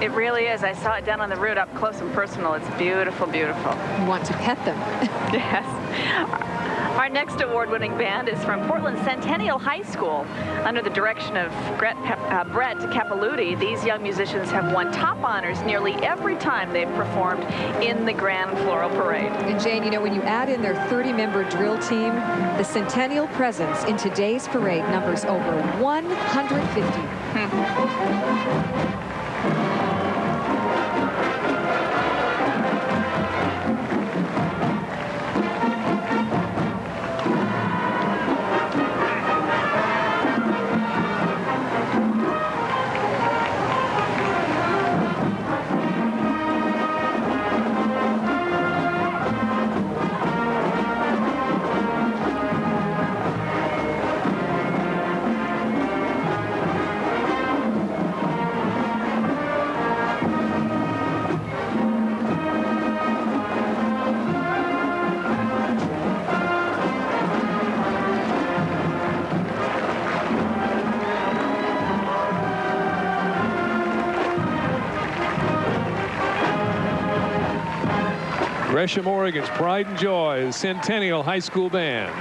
It really is. I saw it down on the route up close and personal. It's beautiful, beautiful. You want to pet them. Yes. Our next award-winning band is from Portland's Centennial High School. Under the direction of Brett Capilouti, these young musicians have won top honors nearly every time they've performed in the Grand Floral Parade. And Jane, you know, when you add in their 30-member drill team, the Centennial presence in today's parade numbers over 150. Gresham, Oregon's pride and joy, the Centennial High School Band.